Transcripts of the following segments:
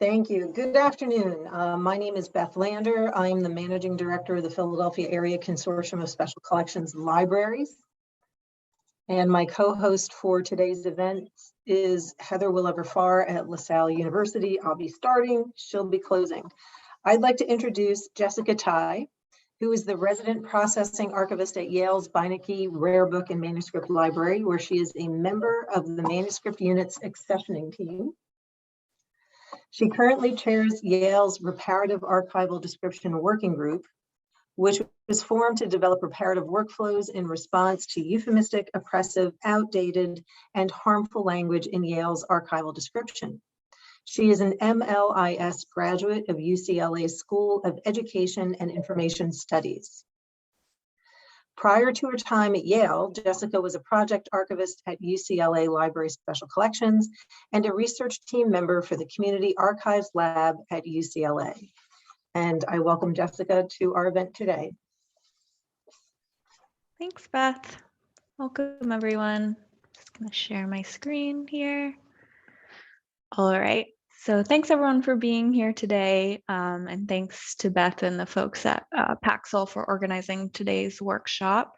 Thank you. Good afternoon. My name is Beth Lander. I'm the Managing Director of the Philadelphia Area Consortium of Special Collections Libraries. And my co-host for today's event is Heather Willever-Farr at LaSalle University. I'll be starting, she'll be closing. I'd like to introduce Jessica Tai, who is the Resident Processing Archivist at Yale's Beinecke Rare Book and Manuscript Library, where she is a member of the Manuscript Unit's accessioning team. She currently chairs Yale's Reparative Archival Description Working Group, which was formed to develop reparative workflows in response to euphemistic, oppressive, outdated, and harmful language in Yale's archival description. She is an MLIS graduate of UCLA's School of Education and Information Studies. Prior to her time at Yale, Jessica was a project archivist at UCLA Library Special Collections and a research team member for the Community Archives Lab at UCLA. And I welcome Jessica to our event today. Thanks, Beth. Welcome, everyone. Just going to share my screen here. All right. So thanks, everyone, for being here today. And thanks to Beth and the folks at PACSCL for organizing today's workshop.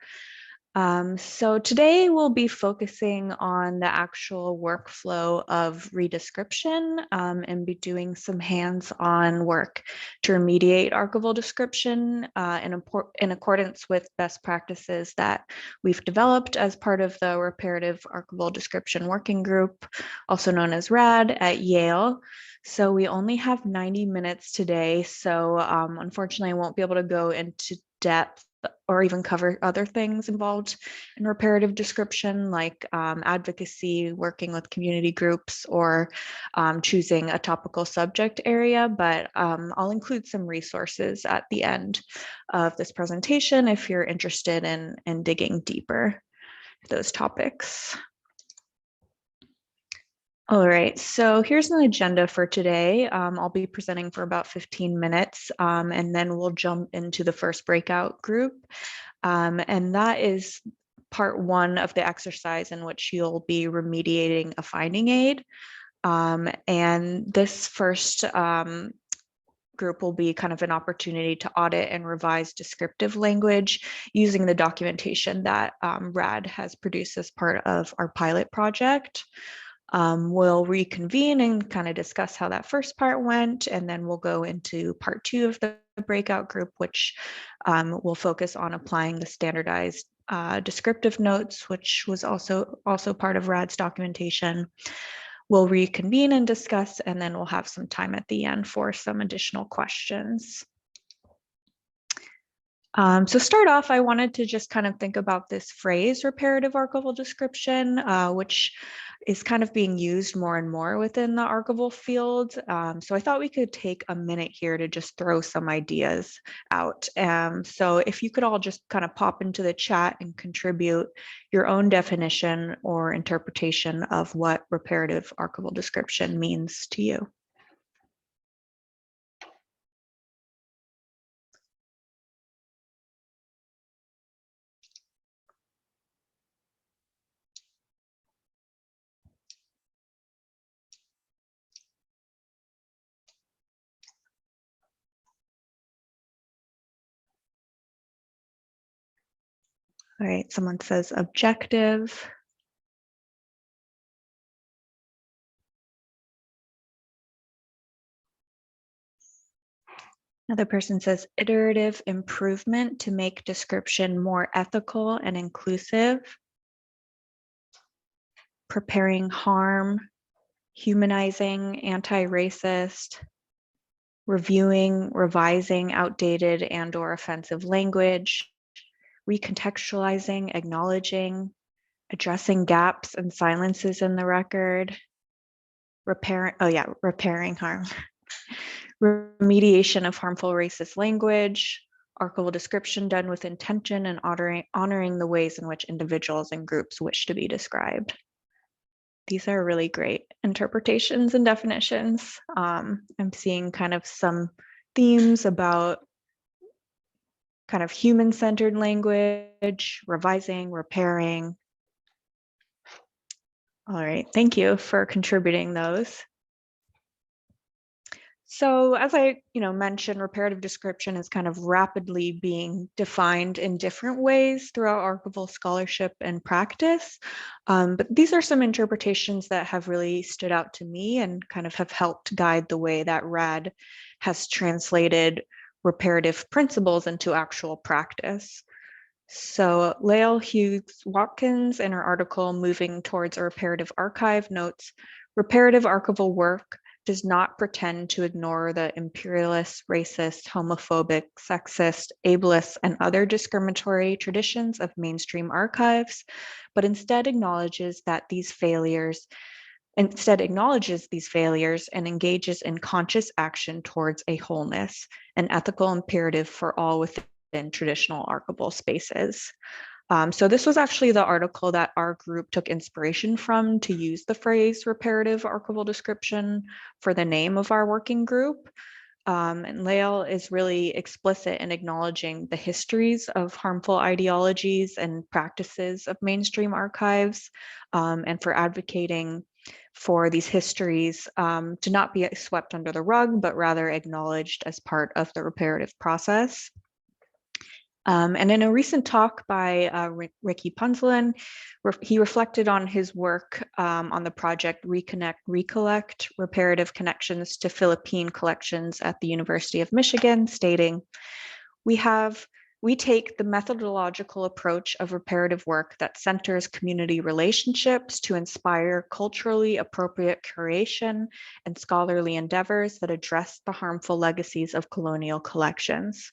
So today we'll be focusing on the actual workflow of redescription and be doing some hands-on work to remediate archival description in accordance with best practices that we've developed as part of the Reparative Archival Description Working Group, also known as RAD at Yale. So we only have 90 minutes today. So unfortunately, I won't be able to go into depth or even cover other things involved in reparative description, like advocacy, working with community groups, or choosing a topical subject area, but I'll include some resources at the end of this presentation if you're interested in digging deeper into those topics. All right, so here's an agenda for today. I'll be presenting for about 15 minutes, and then we'll jump into the first breakout group. And that is part one of the exercise in which you'll be remediating a finding aid. And this first group will be kind of an opportunity to audit and revise descriptive language using the documentation that RAD has produced as part of our pilot project. We'll reconvene and kind of discuss how that first part went, and then we'll go into part two of the breakout group, which will focus on applying the standardized descriptive notes, which was also part of RAD's documentation. We'll reconvene and discuss, and then we'll have some time at the end for some additional questions. So start off, I wanted to just kind of think about this phrase, reparative archival description, which is kind of being used more and more within the archival field. So I thought we could take a minute here to just throw some ideas out. So if you could all just kind of pop into the chat and contribute your own definition or interpretation of what reparative archival description means to you. All right, someone says objective. Another person says iterative improvement to make description more ethical and inclusive. Preparing harm, humanizing, anti-racist, reviewing, revising outdated and or offensive language, recontextualizing, acknowledging, addressing gaps and silences in the record, repairing harm, remediation of harmful racist language, archival description done with intention and honoring the ways in which individuals and groups wish to be described. These are really great interpretations and definitions. I'm seeing kind of some themes about kind of human-centered language, revising, repairing. All right, thank you for contributing those. So as I mentioned, reparative description is kind of rapidly being defined in different ways throughout archival scholarship and practice. But these are some interpretations that have really stood out to me and kind of have helped guide the way that RAD has translated reparative principles into actual practice. So Lael Hughes Watkins, in her article Moving Towards a Reparative Archive, notes, reparative archival work does not pretend to ignore the imperialist, racist, homophobic, sexist, ableist, and other discriminatory traditions of mainstream archives, but instead acknowledges these failures and engages in conscious action towards a wholeness, an ethical imperative for all within traditional archival spaces. So this was actually the article that our group took inspiration from to use the phrase reparative archival description for the name of our working group. And Lael is really explicit in acknowledging the histories of harmful ideologies and practices of mainstream archives, and for advocating for these histories to not be swept under the rug, but rather acknowledged as part of the reparative process. And in a recent talk by Ricky Punzelin, he reflected on his work on the project Reconnect, Recollect, Reparative Connections to Philippine Collections at the University of Michigan, stating, we take the methodological approach of reparative work that centers community relationships to inspire culturally appropriate curation and scholarly endeavors that address the harmful legacies of colonial collections.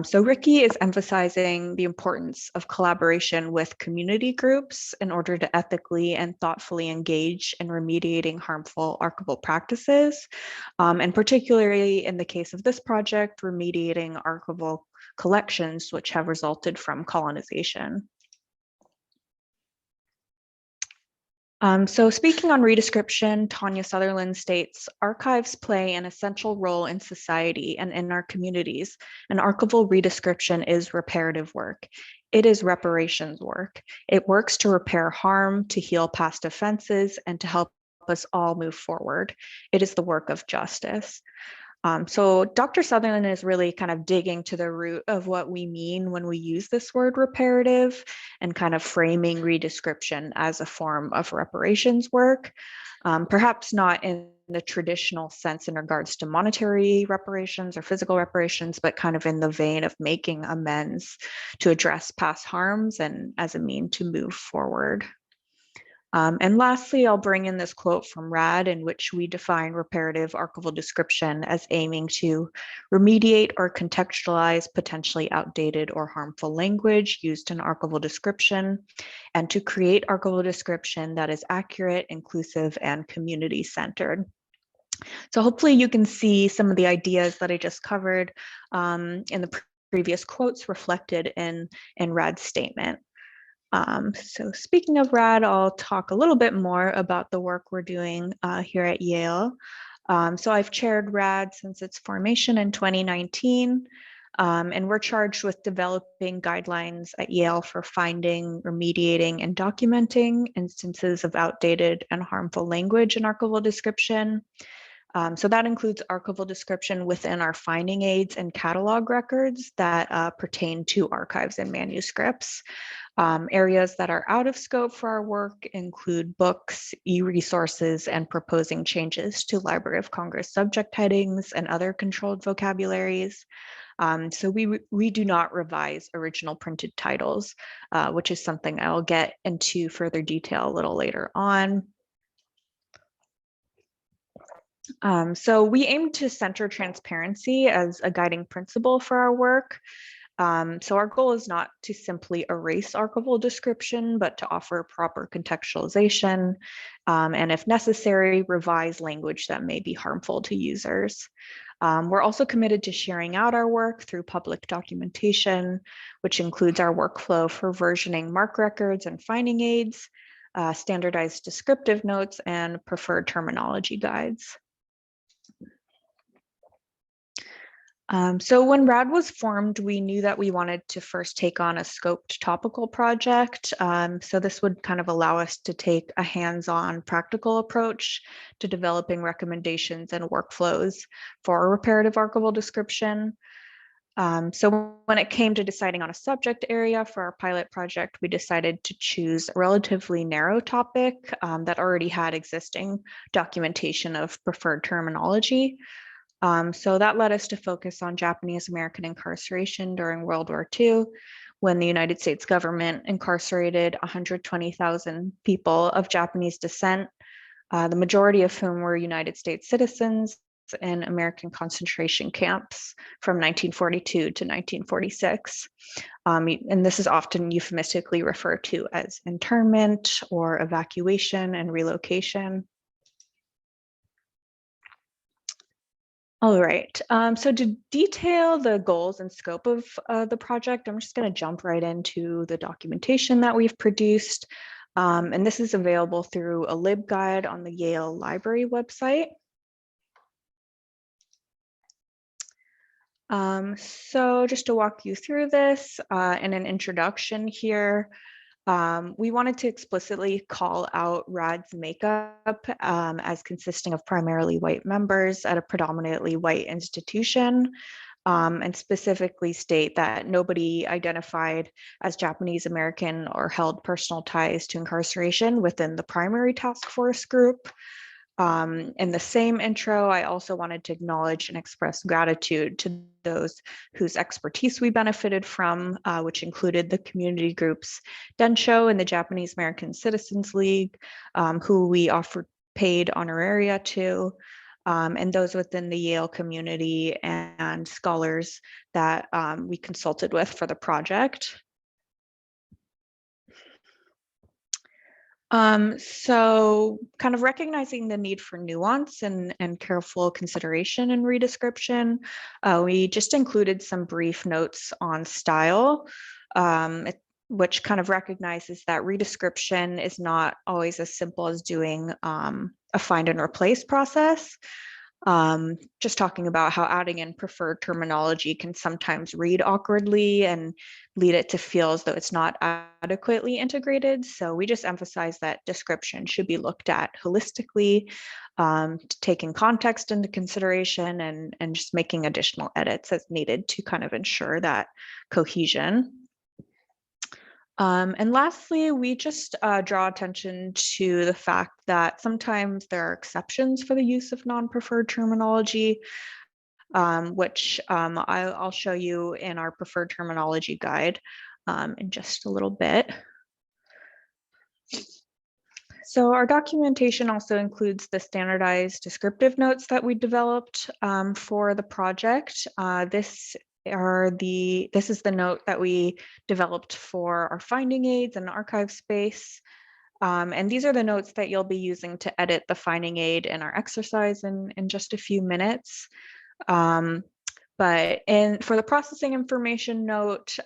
So Ricky is emphasizing the importance of collaboration with community groups in order to ethically and thoughtfully engage in remediating harmful archival practices, and particularly in the case of this project, remediating archival collections which have resulted from colonization. So speaking on redescription, Tanya Sutherland states, archives play an essential role in society and in our communities, and archival redescription is reparative work. It is reparations work. It works to repair harm, to heal past offenses, and to help us all move forward. It is the work of justice. So Dr. Sutherland is really kind of digging to the root of what we mean when we use this word reparative and kind of framing redescription as a form of reparations work, perhaps not in the traditional sense in regards to monetary reparations or physical reparations, but kind of in the vein of making amends to address past harms and as a mean to move forward. And lastly, I'll bring in this quote from RAD, in which we define reparative archival description as aiming to remediate or contextualize potentially outdated or harmful language used in archival description, and to create archival description that is accurate, inclusive, and community-centered. So hopefully you can see some of the ideas that I just covered in the previous quotes reflected in RAD's statement. So speaking of RAD, I'll talk a little bit more about the work we're doing here at Yale. So I've chaired RAD since its formation in 2019, and we're charged with developing guidelines at Yale for finding, remediating, and documenting instances of outdated and harmful language in archival description. So that includes archival description within our finding aids and catalog records that pertain to archives and manuscripts. Areas that are out of scope for our work include books, e-resources, and proposing changes to Library of Congress subject headings and other controlled vocabularies. So we do not revise original printed titles, which is something I'll get into further detail a little later on. So we aim to center transparency as a guiding principle for our work. So our goal is not to simply erase archival description, but to offer proper contextualization, and if necessary, revise language that may be harmful to users. We're also committed to sharing out our work through public documentation, which includes our workflow for versioning MARC records and finding aids, standardized descriptive notes, and preferred terminology guides. So when RAD was formed, we knew that we wanted to first take on a scoped topical project. So this would kind of allow us to take a hands-on practical approach to developing recommendations and workflows for a reparative archival description. So when it came to deciding on a subject area for our pilot project, we decided to choose a relatively narrow topic that already had existing documentation of preferred terminology. So that led us to focus on Japanese American incarceration during World War II, when the United States government incarcerated 120,000 people of Japanese descent, the majority of whom were United States citizens in American concentration camps from 1942 to 1946. And this is often euphemistically referred to as internment or evacuation and relocation. All right, so to detail the goals and scope of the project, I'm just going to jump right into the documentation that we've produced. And this is available through a LibGuide on the Yale Library website. So just to walk you through this in an introduction here, we wanted to explicitly call out RAD's makeup as consisting of primarily white members at a predominantly white institution, and specifically state that nobody identified as Japanese American or held personal ties to incarceration within the primary task force group. In the same intro, I also wanted to acknowledge and express gratitude to those whose expertise we benefited from, which included the community groups Densho and the Japanese American Citizens League, who we offered paid honoraria to, and those within the Yale community and scholars that we consulted with for the project. So kind of recognizing the need for nuance and careful consideration in redescription, we just included some brief notes on style, which kind of recognizes that redescription is not always as simple as doing a find and replace process. Just talking about how adding in preferred terminology can sometimes read awkwardly and lead it to feel as though it's not adequately integrated. So we just emphasize that description should be looked at holistically, taking context into consideration and just making additional edits as needed to kind of ensure that cohesion. And lastly, we just draw attention to the fact that sometimes there are exceptions for the use of non-preferred terminology, which I'll show you in our preferred terminology guide in just a little bit. So our documentation also includes the standardized descriptive notes that we developed for the project. This is the note that we developed for our finding aids and archive space. And these are the notes that you'll be using to edit the finding aid in our exercise in just a few minutes. But for the processing information note,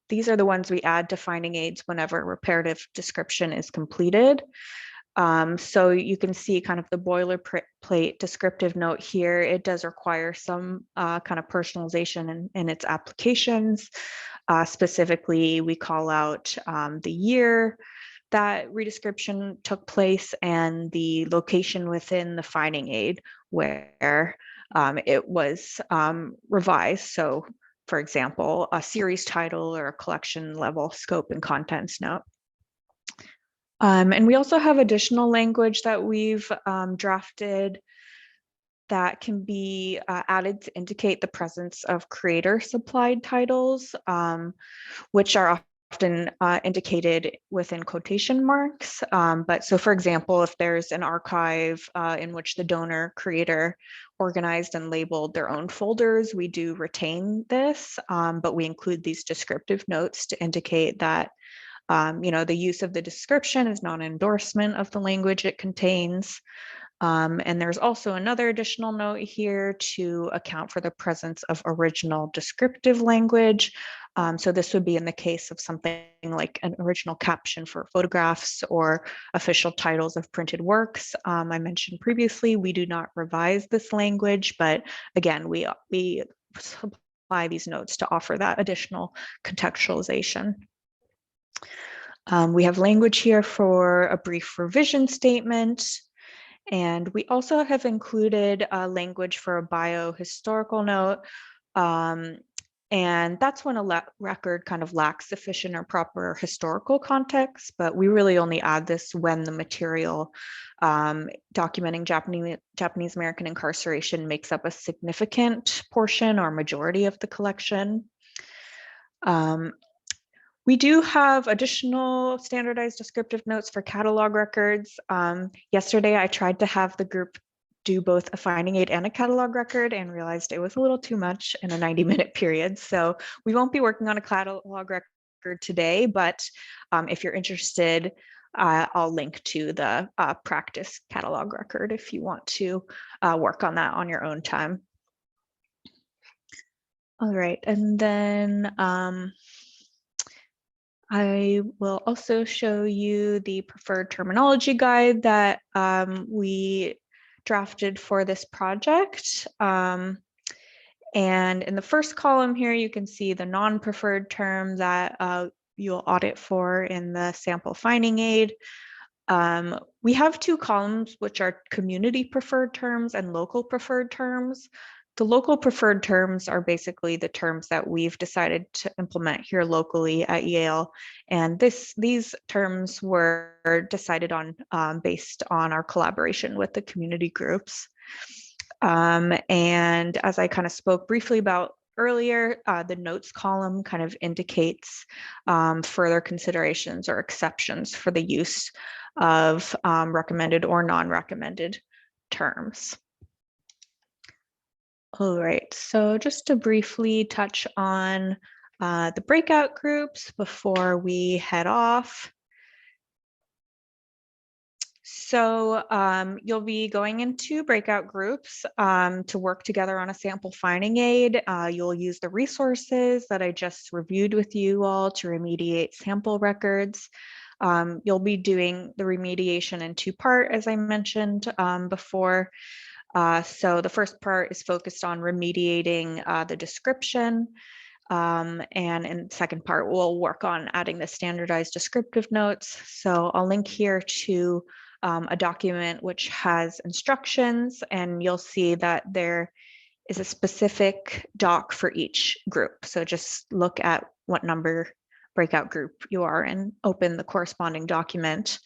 these are the ones we add to finding aids whenever reparative description is completed. So you can see kind of the boilerplate descriptive note here. It does require some kind of personalization in its applications. Specifically, we call out the year that redescription took place and the location within the finding aid where it was revised. So, for example, a series title or a collection level scope and contents note. And we also have additional language that we've drafted that can be added to indicate the presence of creator supplied titles, which are often indicated within quotation marks. But so for example, if there's an archive in which the donor creator organized and labeled their own folders, we do retain this, but we include these descriptive notes to indicate that the use of the description is not an endorsement of the language it contains. And there's also another additional note here to account for the presence of original descriptive language. So this would be in the case of something like an original caption for photographs or official titles of printed works. I mentioned previously, we do not revise this language, but again, we supply these notes to offer that additional contextualization. We have language here for a brief revision statement, and we also have included language for a biohistorical note. And that's when a record kind of lacks sufficient or proper historical context, but we really only add this when the material documenting Japanese American incarceration makes up a significant portion or majority of the collection. We do have additional standardized descriptive notes for catalog records. Yesterday, I tried to have the group do both a finding aid and a catalog record and realized it was a little too much in a 90-minute period. So we won't be working on a catalog record today, but if you're interested, I'll link to the practice catalog record if you want to work on that on your own time. All right, and then I will also show you the preferred terminology guide that we drafted for this project. And in the first column here, you can see the non-preferred term that you'll audit for in the sample finding aid. We have two columns, which are community preferred terms and local preferred terms. The local preferred terms are basically the terms that we've decided to implement here locally at Yale. And these terms were decided on based on our collaboration with the community groups. And as I kind of spoke briefly about earlier, the notes column kind of indicates further considerations or exceptions for the use of recommended or non-recommended terms. All right, so just to briefly touch on the breakout groups before we head off. So you'll be going into breakout groups to work together on a sample finding aid. You'll use the resources that I just reviewed with you all to remediate sample records. You'll be doing the remediation in two-part, as I mentioned before. So the first part is focused on remediating the description. And in the second part, we'll work on adding the standardized descriptive notes. So I'll link here to a document which has instructions, and you'll see that there is a specific doc for each group. So just look at what number breakout group you are and open the corresponding document.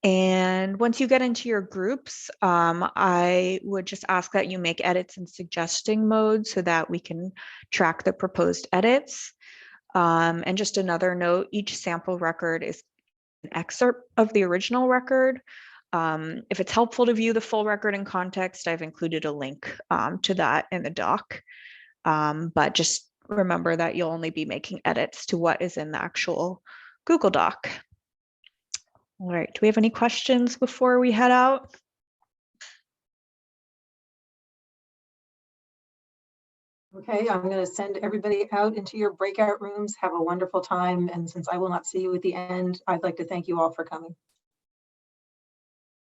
And once you get into your groups, I would just ask that you make edits in suggesting mode so that we can track the proposed edits. And just another note, each sample record is an excerpt of the original record. If it's helpful to view the full record in context, I've included a link to that in the doc. But just remember that you'll only be making edits to what is in the actual Google Doc. All right, do we have any questions before we head out? Okay, I'm going to send everybody out into your breakout rooms. Have a wonderful time. And since I will not see you at the end, I'd like to thank you all for coming.